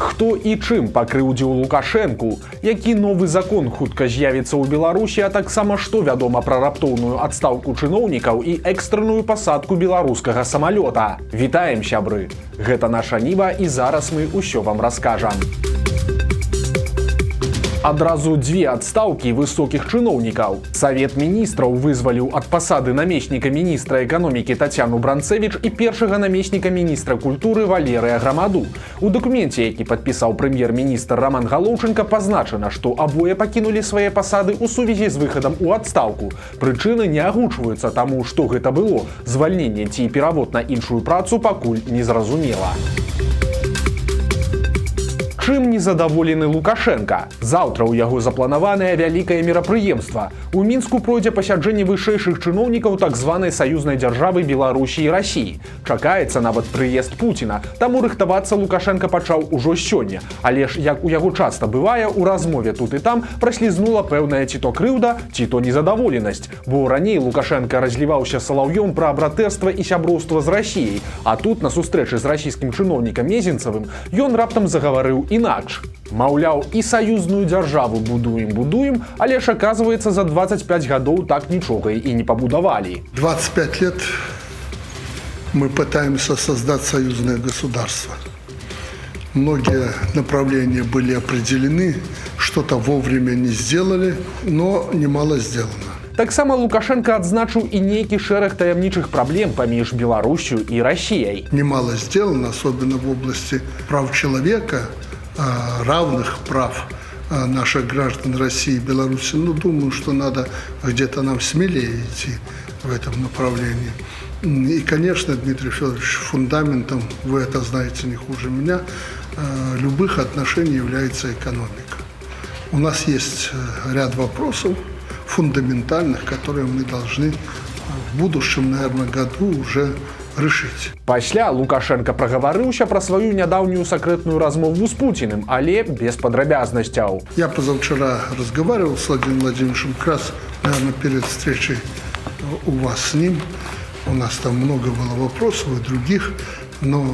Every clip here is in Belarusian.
Хто і чым пакрыўдзіў Лукашэнку? Які новы закон хутка з'явіцца ў Беларусі, а таксама што вядома пра раптоўную адстаўку чыноўнікаў і экстранную пасадку беларускага самалёта? Вітаем, сябры! Гэта наша Ніва, і зараз мы ўсё вам раскажам. Адразу дзве адстаўкі высокіх чыноўнікаў. Савет міністраў вызваліў ад пасады намесніка міністра эканомікі Тацяну Бранцевіч і першага намесніка міністра культуры Валерыя Грамаду. У дакуменце, які падпісаў прэм'ер-міністр Роман Галоўчынка, пазначана, што абое пакінулі свае пасады ў сувязі з выхадам у адстаўку. Прычыны не агучваюцца, таму што гэта было. Звальненне ці перавод на іншую працу пакуль незразумела. Чым незадаволены Лукашенка? Заўтра ў яго запланаванае вялікае мерапрыемства. У Мінску пройдзе пасяджэнне вышэйшых чыноўнікаў так званай саюзнай дзяржавы Беларусі і Расіі. Чакаецца нават прыезд Пуціна, таму рыхтавацца Лукашенка пачаў ужо сёння. Але ж, як у яго часта бывае, у размове тут і там праслізнула пэўная ці то крыўда, ці то незадаволенасць. Бо раней Лукашенка разліваўся салаўём пра братэрства і сяброўства з Расіяй, а тут на сустрэчы з расійскім чыноўнікам Мезенцавым ён раптам загаварыў інакш. Маўляў, і саюзную дзяржаву будуем, але ж, аказваецца, за 25 гадоў так нічога і не пабудавалі. 25 лет мы пытаемся создать союзное государство. Многие направления были определены, что-то вовремя не сделали, но немало сделано. Таксама Лукашенко адзначыў і нейкі шэраг таямнічых праблем паміж Беларусью і Расіяй. Немало сделано, особенно в области прав человека, равных прав наших граждан России и Беларуси. Но думаю, что надо где-то нам смелее идти в этом направлении. И, конечно, Дмитрий Федорович, фундаментом, вы это знаете не хуже меня, любых отношений является экономика. У нас есть ряд вопросов фундаментальных, которые мы должны в будущем, наверное, году уже решить. Пасля Лукашенко прагаварыўся пра сваю нядаўнюю сакрэтную размову з Путиным, але без падрабязнасцяў. Я позавчера разговаривал с Владимиром Владимировичем, как раз, наверное, перед встречей у вас с ним. У нас там много было вопросов и других, но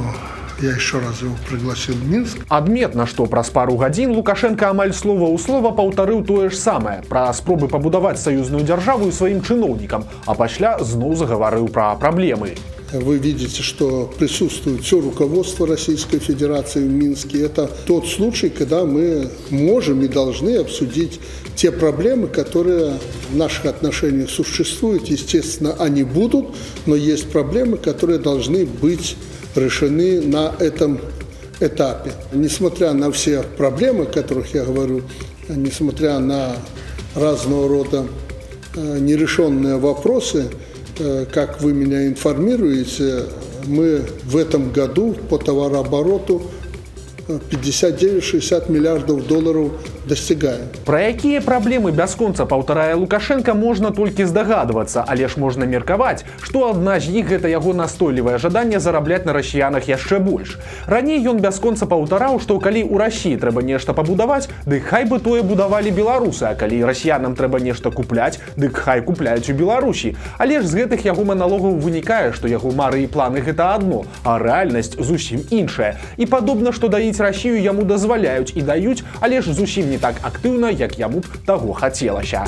я еще раз его пригласил в Минск. Адметна, што праз пару гадзін Лукашенко амаль слова ў слова паўтарыў тое ж самае пра спробы пабудаваць саюзную дзяржаву і сваім чыноўнікам, а пасля зноў загаварыў пра праблемы. Вы видите, что присутствует все руководство Российской Федерации в Минске. Это тот случай, когда мы можем и должны обсудить те проблемы, которые в наших отношениях существуют. Естественно, они будут, но есть проблемы, которые должны быть решены на этом этапе. Несмотря на все проблемы, о которых я говорю, несмотря на разного рода нерешенные вопросы, как вы меня информируете, мы в этом году по товарообороту 59-60 миллиардов долларов достигаем. Пра якія праблемы бясконца паўтарае Лукашенко, можна толькі здагадвацца, але ж можна меркаваць, што адна з іх гэта яго настойлівае жаданне зарабляць на расіянах яшчэ больш. Раней ён бясконца паўтараў, што калі ў Расіі трэба нешта пабудаваць, дык хай бы тое будавалі беларусы, а калі расіянам трэба нешта купляць, дык хай купляюць у Беларусі. Але ж з гэтых яго маналогаў вынікае, што яго мары і планы гэта адно, а рэальнасць зусім іншая. І падобна, што даіць Расію яму дазваляюць і даюць, але ж зусім не так актыўна, як яму б таго хацелася.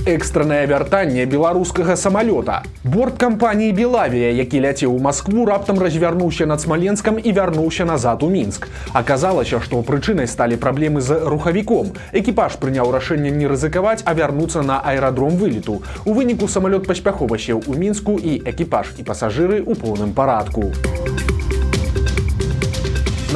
Экстранае вяртанне беларускага самалёта. Борт кампаніі «Белавія», які ляцеў у Маскву, раптам развярнуўся над Смаленскам і вярнуўся назад у Мінск. Аказалася, што прычынай сталі праблемы з рухавіком. Экіпаж прыняў рашэнне не рызыкаваць, а вярнуцца на аэрадром вылету. У выніку самалёт паспяхова сеў у Мінску, і экіпаж і пасажыры ў поўным парадку.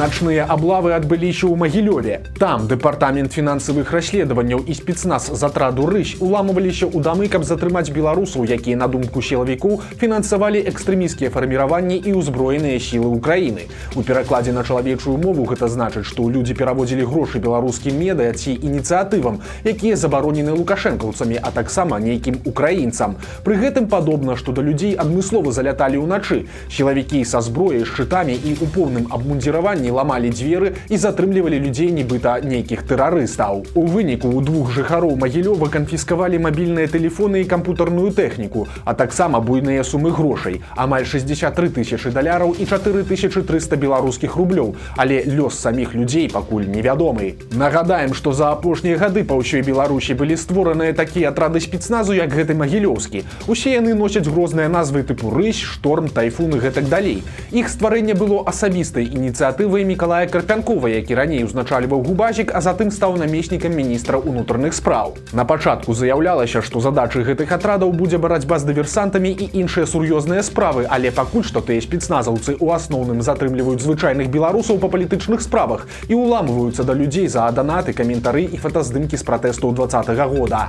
Начныя аблавы адбыліся ў Магілёве. Там дэпартамент фінансавых расследаванняў і спецназ з атраду «Рысь» уламываліся ў дамы, каб затрымаць беларусаў, якія, на думку сілавікоў, фінансавалі экстрэмісцкія фарміраванні і ўзброеныя сілы ўкраіны. У перакладзе на чалавечую мову гэта значыць, што людзі пераводзілі грошы беларускім медыя ці ініцыятывам, якія забаронены лукашэнкаўцамі, а таксама нейкім украінцам. Пры гэтым падобна, што да людзей адмыслова заляталі ўначы. Сілавікі са зброяй, шчытамі і ў поўным абмундзіраванні яны ламалі дзверы і затрымлівалі людзей нібыта нейкіх тэрарыстаў. У выніку у 2 жыхароў Магілёва канфіскавалі мабільныя тэлефоны і кампутарную тэхніку, а таксама буйныя сумы грошай, амаль 63 тысячы даляраў і 4300 беларускіх рублёў, але лёс саміх людзей пакуль невядомы. Нагадаем, што за апошнія гады па ўсёй Беларусі былі створаныя такія атрады спецназу, як гэты магілёўскі. Усе яны носяць грозныя назвы тыпу «Рысь», «Шторм», «Тайфун» і гэтак далей. Іх стварэнне было асабістай ініцыятывай Мікалая Карпянкова, які раней узначальваў Губазік, а затым стаў намеснікам міністра ўнутраных спраў. На пачатку заяўлялася, што задачай гэтых атрадаў будзе барацьба з дыверсантамі і іншыя сур'ёзныя справы, але пакуль што тыя спецназаўцы ў асноўным затрымліваюць звычайных беларусаў па палітычных справах і ўламваюцца да людзей за данаты, каментары і фотаздымкі з пратэстаў 2020 года.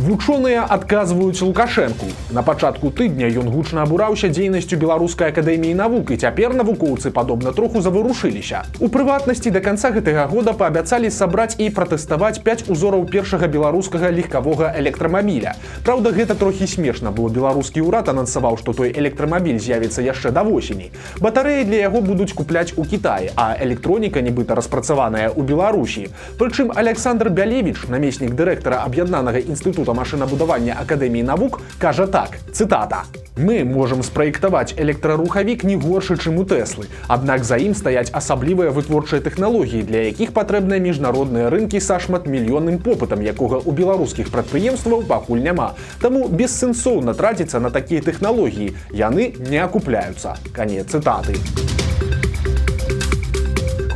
Вучоныя адказваюць Лукашэнку. На пачатку тыдня ён гучна абураўся дзейнасцю Беларускай акадэміі навук, і цяпер навукоўцы падобна троху заварушыліся. У прыватнасці, да канца гэтага года паабяцалі сабраць і пратэставаць 5 узораў першага беларускага легкавога электрамабіля. Праўда, гэта трохі смешна, бо беларускі ўрад анансаваў, што той электрамабіль з'явіцца яшчэ да восені. Батарэі для яго будуць купляць у Кітаі, а электроніка нібыта распрацаваная ў Беларусі. Прычым Александр Бялевіч, намеснік дырэктара аб'яднанага інстытута машынабудавання Акадэміі навук, кажа так, цытата: «Мы можам спраектаваць электрарухавік не горшы, чым у Тэслы, аднак за ім стаяць асаблівыя вытворчыя тэхналогіі, для якіх патрэбныя міжнародныя рынкі са шматмільённым попытам, якога ў беларускіх прадпрыемстваў пакуль няма. Таму бессэнсоўна траціцца на такія тэхналогіі, яны не акупляюцца». Канец цытаты.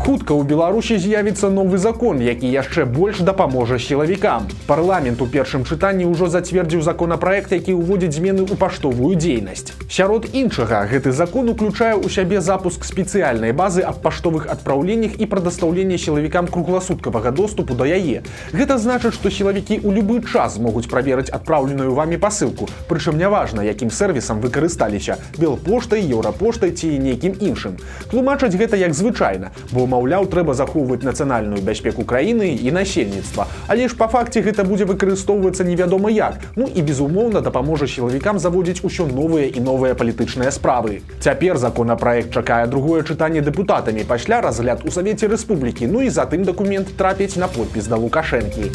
Хутка ў Беларусі з'явіцца новы закон, які яшчэ больш дапаможа сілавікам. Парламент у першым чытанні ўжо зацвердзіў законапраект, які ўводзіць змены ў паштовую дзейнасць. Сярод іншага, гэты закон уключае ў сябе запуск спецыяльнай базы аб паштовых адпраўленнях і прадастаўленне сілавікам кругласуткавага доступу да яе. Гэта значыць, што сілавікі ў любы час могуць праверыць адпраўленую вамі пасылку, прычым няважна, якім сервісам вы карысталіся – Белпоштай, Еўрапоштай ці нейкім іншым. Тлумачаць гэта як звычайна, бо маўляў, трэба захоўваць нацыянальную бяспеку краіны і насельніцтва. Але ж па факце гэта будзе выкарыстоўвацца невядома як. Ну і безумоўна дапаможа сілавікам заводзіць усё новыя і новыя палітычныя справы. Цяпер законапраект чакае другое чытанне дэпутатамі, пасля разгляд у Савеце Рэспублікі, ну і затым дакумент трапіць на подпіс да Лукашэнкі.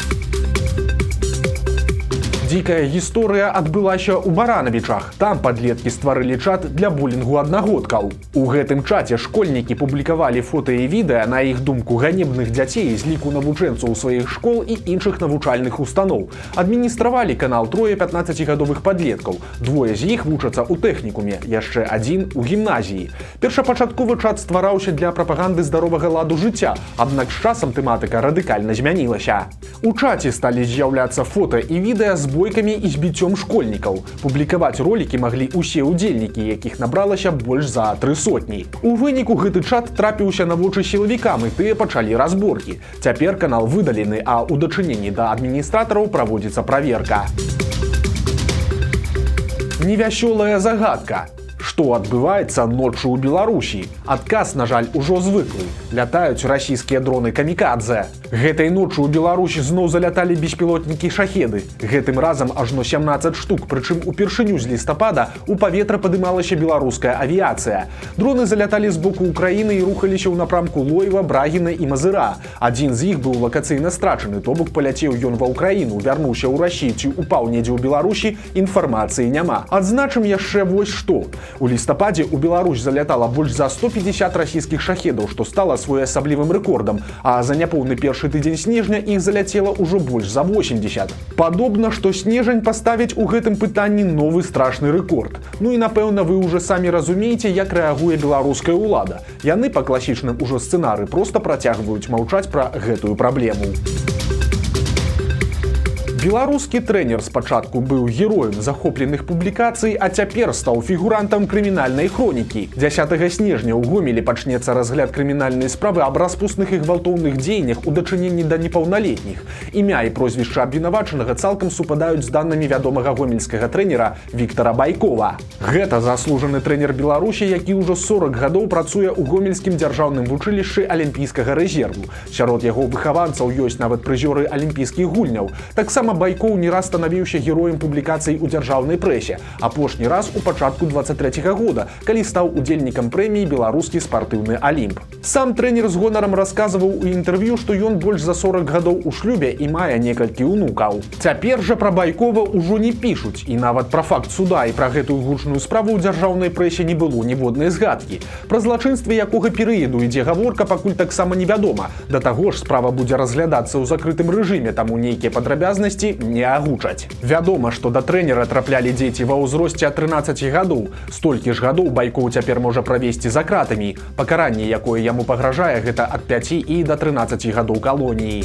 Дзікая гісторыя адбылася ў Баранавічах. Там падлеткі стварылі чат для булінгу аднагодкаў. У гэтым чаце школьнікі публікавалі фота і відэа, на іх думку, ганебных дзяцей з ліку навучэнцаў сваіх школ і іншых навучальных устаноў. Адміністравалі канал трое 15-гадовых падлеткаў. Двое з іх вучацца ў тэхнікуме, яшчэ адзін у гімназіі. Першапачатковы чат ствараўся для прапаганды здаровага ладу жыцця, аднак з часам тэматыка радыкальна змянілася. У чаце сталі з'яўляцца фота і відэа з бойкамі і збіццём школьнікаў. Публікаваць ролікі маглі ўсе ўдзельнікі, якіх набралася больш за 300. У выніку гэты чат трапіўся на вочы сілавікам, і тыя пачалі разборкі. Цяпер канал выдалены, а ў дачыненні да адміністратараў праводзіцца праверка. Невясёлая загадка. Што адбываецца ноччу ў Беларусі? Адказ, на жаль, ужо звыклы. Лятаюць расійскія дроны камікадзе. Гэтай ноччу ў Беларусі зноў заляталі беспілотнікі шахеды. Гэтым разам ажно 17 штук, прычым упершыню з лістапада ў паветра падымалася беларуская авіяцыя. Дроны заляталі з боку Украіны і рухаліся ў напрамку Лоева, Брагіна і Мазыра. Адзін з іх быў лакацыйна страчаны, то бок паляцеў ён ва Ўкраіну, вярнуўся ў Расію ці упаў недзе ў Беларусі, інфармацыі няма. Адзначым яшчэ вось што. У лістападзе ў Беларусь залятала больш за 150 расійскіх шахедаў, што стала своеасаблівым рэкордам, а за няпоўны першы тыдзень снежня іх заляцела ўжо больш за 80. Падобна, што снежань паставіць у гэтым пытанні новы страшны рэкорд. Ну і напэўна вы ўжо самі разумееце, як рэагуе беларуская ўлада. Яны па класічным ужо сцэнары проста працягваюць маўчаць пра гэтую праблему. Беларускі трэнер спачатку быў героем захопленых публікацый, а цяпер стаў фігурантам крымінальнай хронікі. 10 снежня ў Гомелі пачнецца разгляд крымінальнай справы аб распусных і гвалтоўных дзеяннях у дачыненні да непаўналетніх. Імя і прозвішча абвінавачанага цалкам супадаюць з данымі вядомага гомельскага трэнера Віктара Байкова. Гэта заслужаны трэнер Беларусі, які ўжо 40 гадоў працуе ў гомельскім дзяржаўным вучылішчы алімпійскага рэзерву. Сярод яго выхаванцаў ёсць нават прызёры алімпійскіх гульняў. Таксама Байкоў не раз станавіўся героем публікацый у дзяржаўнай прэсе. Апошні раз у пачатку 23-го года, калі стаў удзельнікам прэміі «Беларускі спартыўны Алімп». Сам трэнер з гонарам расказваў у інтэрв'ю, што ён больш за 40 гадоў у шлюбе і мае некалькі ўнукаў. Цяпер жа пра Байкова ўжо не пішуць, і нават пра факт суда і пра гэтую гучную справу ў дзяржаўнай прэсе не было ніводнай згадкі. Пра злачынстве якога перыяду ідзе гаворка, пакуль таксама невядома. Да таго ж справа будзе разглядацца ў закрытым рэжыме, таму нейкія падрабязнасці не агучаць. Вядома, што да трэнера траплялі дзеці ва ўзросце ад 13 гадоў. Столькі ж гадоў Байкоў цяпер можа правесці за кратамі. Пакаранне, якое яму пагражае, гэта ад 5 і да 13 гадоў калоніі.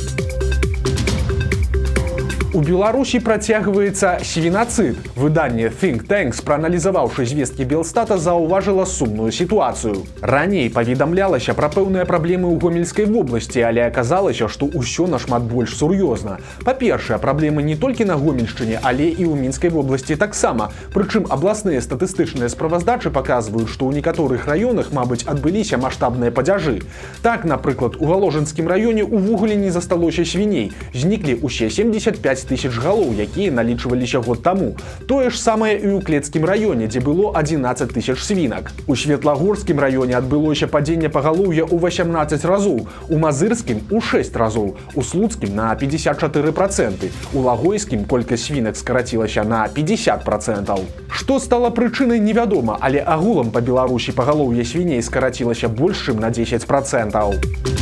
У Беларусі працягваецца свінацыд. Выданне Think Tanks, прааналізаваўшы звесткі Белстата, заўважыла сумную сітуацыю. Раней паведамлялася пра пэўныя праблемы ў Гомельскай вобласці, але аказалася, што ўсё нашмат больш сур'ёзна. Па-першае, праблемы не толькі на Гомельшчыне, але і ў Мінскай вобласці таксама. Прычым абласныя статыстычныя справаздачы паказваюць, што ў некаторых раёнах, мабыць, адбыліся маштабныя падзяжы. Так, напрыклад, у Валожынскім раёне ўвогуле не засталося свіней. Зніклі ўсе 75 тысяч галоў, якія налічваліся год таму. Тое ж самае і ў Клецкім раёне, дзе было 11 тысяч свінак. У Светлагорскім раёне адбылося падзенне пагалоўя ў 18 разоў, у Мазырскім у 6 разоў, у Слуцкім на 54%, у Лагойскім колькасць свінак скарацілася на 50%. Што стала прычынай, невядома, але агулам па Беларусі пагалоўе свіней скарацілася больш чым на 10%.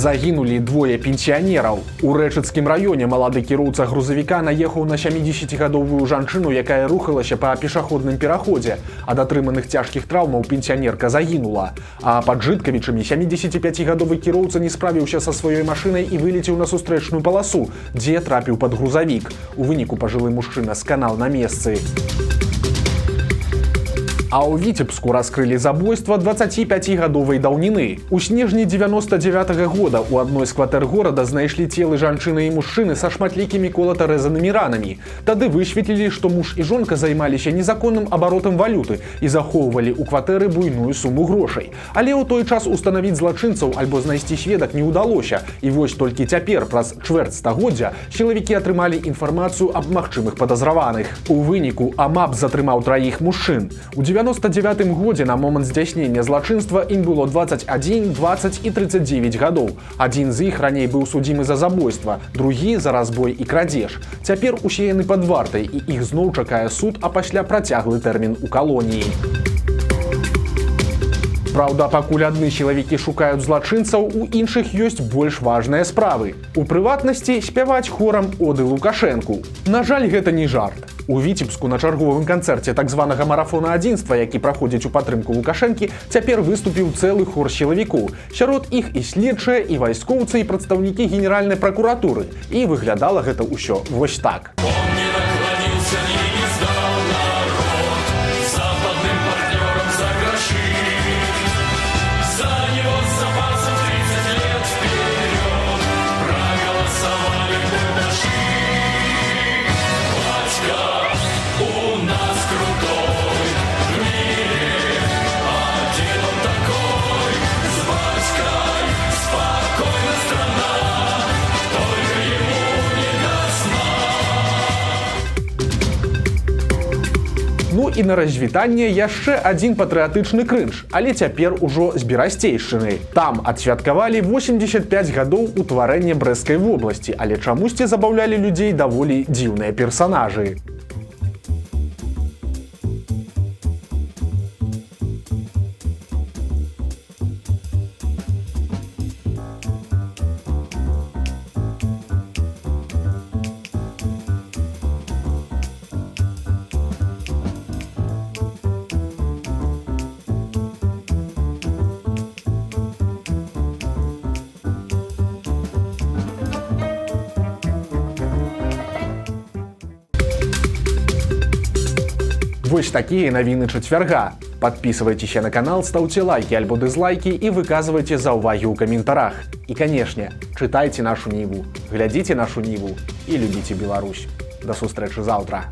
Загінулі двое пенсіянераў. У Рэчыцкім раёне малады кіроўца грузавіка наехаў на 70гадовую жанчыну, якая рухалася па пешаходным пераходзе. Ад атрыманых цяжкіх траўмаў пенсіянерка загінула. А пад Жыткавічамі 75гадовы кіроўца не справіўся са сваёй машынай і вылецеў на сустрэчную паласу, дзе трапіў пад грузавік. У выніку пажылы мужчына сканаў на месцы. А ў Віцебску раскрылі забойства 25гадовай даўніны. У снежні 99-го года у адной з кватэр горада знайшлі целы жанчыны і мужчыны са шматлікімі колата-рэзанымі ранамі. Тады высветлілі, што муж і жонка займаліся незаконным абаротам валюты і захоўвалі ў кватэры буйную суму грошай. Але ў той час устанавіць злачынцаў альбо знайсці сведак не ўдалося. І вось толькі цяпер, праз чвэрць стагоддзя, сілавікі атрымалі інфармацыю аб магчымых падазраваных. У выніку АМАП затрымаў траіх мужчын. У 99-м годзе на момант здзяйснення злачынства ім было 21, 20 і 39 гадоў. Адзін з іх раней быў судзімы за забойства, другі за разбой і крадзеж. Цяпер усе яны пад вартай, і іх зноў чакае суд, а пасля працяглы тэрмін у калоніі. Праўда, пакуль адны сілавікі шукаюць злачынцаў, у іншых ёсць больш важныя справы. У прыватнасці, спяваць хорам оды Лукашэнку. На жаль, гэта не жарт. У Віцебску на чарговым канцэрце так званага марафона адзінства, які праходзіць у падтрымку Лукашэнкі, цяпер выступіў цэлы хор сілавікоў. Сярод іх і следчыя, і вайскоўцы, і прадстаўнікі генеральнай пракуратуры. І выглядала гэта ўсё вось так. Ну і на развітанне яшчэ адзін патрыятычны крынж, але цяпер ужо з Берасцейшчыны. Там адсвяткавалі 85 гадоў утварэння Брэсцкай вобласці, але чамусьці забаўлялі людзей даволі дзіўныя персанажы. Вось такія навіны чацвярга. Падпісывайцеся на канал, стаўце лайкі альбо дызлайкі і выказвайце заўвагі ў каментарах. І, канешне, чытайце нашу Ніву, глядзіце нашу Ніву і любіце Беларусь. Да сустрэчы заўтра.